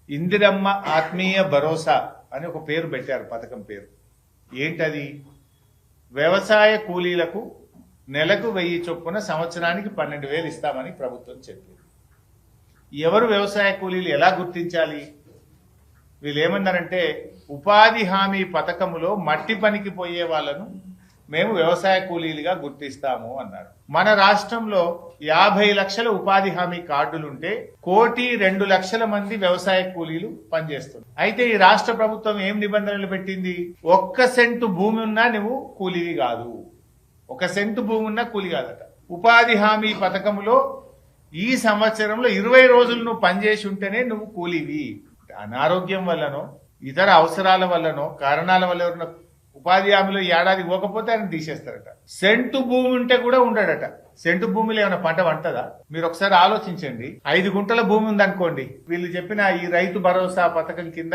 ఇందిరమ్మ ఆత్మీయ భరోసా అని ఒక పేరు పెట్టారు. పథకం పేరు ఏంటది? వ్యవసాయ కూలీలకు నెలకు 1000 చొప్పున సంవత్సరానికి 12,000 ఇస్తామని ప్రభుత్వం చెప్పింది. ఎవరు వ్యవసాయ కూలీలు ఎలా గుర్తించాలి? వీళ్ళు ఏమన్నారంటే, ఉపాధి హామీ పథకములో మట్టి పనికి పోయే వాళ్ళను మేము వ్యవసాయ కూలీలుగా గుర్తిస్తాము అన్నారు. మన రాష్ట్రంలో 50 లక్షల ఉపాధి హామీ కార్డులుంటే 1,02,00,000 మంది వ్యవసాయ కూలీలు పనిచేస్తున్నారు. అయితే ఈ రాష్ట్ర ప్రభుత్వం ఏం నిబంధనలు పెట్టింది? 1 సెంటు భూమి ఉన్నా నువ్వు కూలీవి కాదు. 1 సెంటు భూమి ఉన్నా కూలి కాదట. ఉపాధి హామీ పథకంలో ఈ సంవత్సరంలో 20 రోజులు నువ్వు పనిచేసి ఉంటేనే నువ్వు కూలీవి. అనారోగ్యం వల్లనో ఇతర అవసరాల వల్లనో కారణాల వల్ల ఎవరైనా ఉపాధి హామీలో ఏడాది పోకపోతే ఆయన తీసేస్తారట. సెంటు భూమి ఉంటే కూడా ఉండడట. సెంటు భూమిలో ఏమైనా పంట పంటదా? మీరు ఒకసారి ఆలోచించండి. 5 గుంటల భూమి ఉందనుకోండి, వీళ్ళు చెప్పిన ఈ రైతు భరోసా పథకం కింద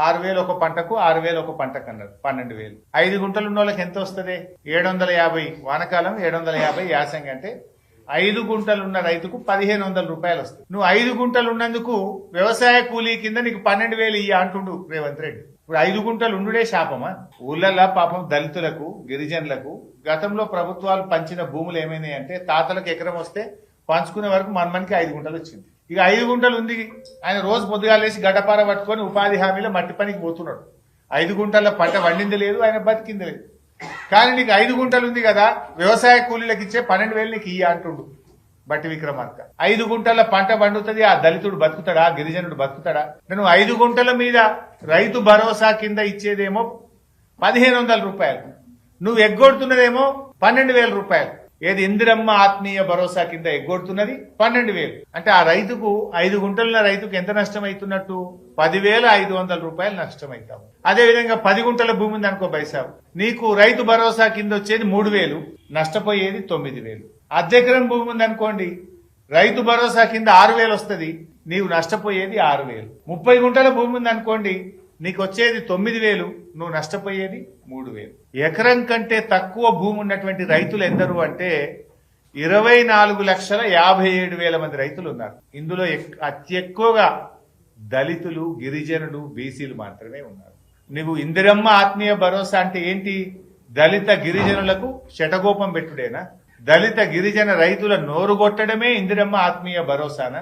6,000 ఒక పంటకు, 6,000 ఒక పంటకు అన్నారు. 12,000. 5 గుంటలు ఉన్న వాళ్ళకి ఎంత వస్తుంది? 750 వానకాలం, 750 యాసంగి. అంటే 5 గుంటలు ఉన్న రైతుకు 1,500 రూపాయలు వస్తుంది. నువ్వు 5 గుంటలు ఉన్నందుకు వ్యవసాయ కూలీ కింద నీకు 12,000 ఇయ్య అంటుండు రేవంత్ రెడ్డి. ఇప్పుడు 5 గుంటలు ఉండుడే శాపమా? ఊళ్ళల్లో పాపం దళితులకు, గిరిజనులకు గతంలో ప్రభుత్వాలు పంచిన భూములు ఏమైనాయి అంటే, తాతలకు ఎకరం వస్తే పంచుకునే వరకు మనకి 5 గుంటలు వచ్చింది. ఇక 5 గుంటలు ఉంది, ఆయన రోజు పొద్దుగాలేసి గడ్డపార పట్టుకొని ఉపాధి హామీలో మట్టి పనికి పోతున్నాడు. 5 గుంటల పంట వండింది లేదు, ఆయన బతికింది లేదు. కానీ నీకు 5 గుంటలు ఉంది కదా, వ్యవసాయ కూలీలకు ఇచ్చే 12,000 నీకు ఇయ్య అంటుండు బట్టి విక్రమార్క. 5 గుంటల పంట పండుతుంది, ఆ దళితుడు బతుకుతాడా? గిరిజనుడు బతుకుతాడా? నువ్వు 5 గుంటల మీద రైతు భరోసా కింద ఇచ్చేదేమో 1,500 రూపాయలు, నువ్వు ఎగ్గొడుతున్నదేమో 12,000 రూపాయలు. ఏది? ఇందిరమ్మ ఆత్మీయ భరోసా కింద ఎగ్గొడుతున్నది 12,000. అంటే ఆ రైతుకు 5 గుంటల రైతుకు ఎంత నష్టం అవుతున్నట్టు? 10,500 రూపాయలు నష్టం అవుతావు. అదేవిధంగా 10 గుంటల భూమి ఉంది అనుకో బైసాబ్, నీకు రైతు భరోసా కింద వచ్చేది 3,000, నష్టపోయేది 9,000. అద్దెకరం భూమి ఉంది అనుకోండి, రైతు భరోసా కింద 6,000 వస్తుంది, నీవు నష్టపోయేది 6,000. 30 గుంటల భూమి ఉంది అనుకోండి, నీకు వచ్చేది 9,000, నువ్వు నష్టపోయేది 3,000. ఎకరం కంటే తక్కువ భూమి ఉన్నటువంటి రైతులు ఎందరు అంటే 24,57,000 మంది రైతులు ఉన్నారు. ఇందులో అతి ఎక్కువగా దళితులు, గిరిజనులు, బీసీలు మాత్రమే ఉన్నారు. నువ్వు ఇందిరమ్మ ఆత్మీయ భరోసా అంటే ఏంటి? దళిత గిరిజనులకు శటగోపం పెట్టుడేనా? దళిత గిరిజన రైతుల నోరు కొట్టడమే ఇందిరమ్మ ఆత్మీయ భరోసానా?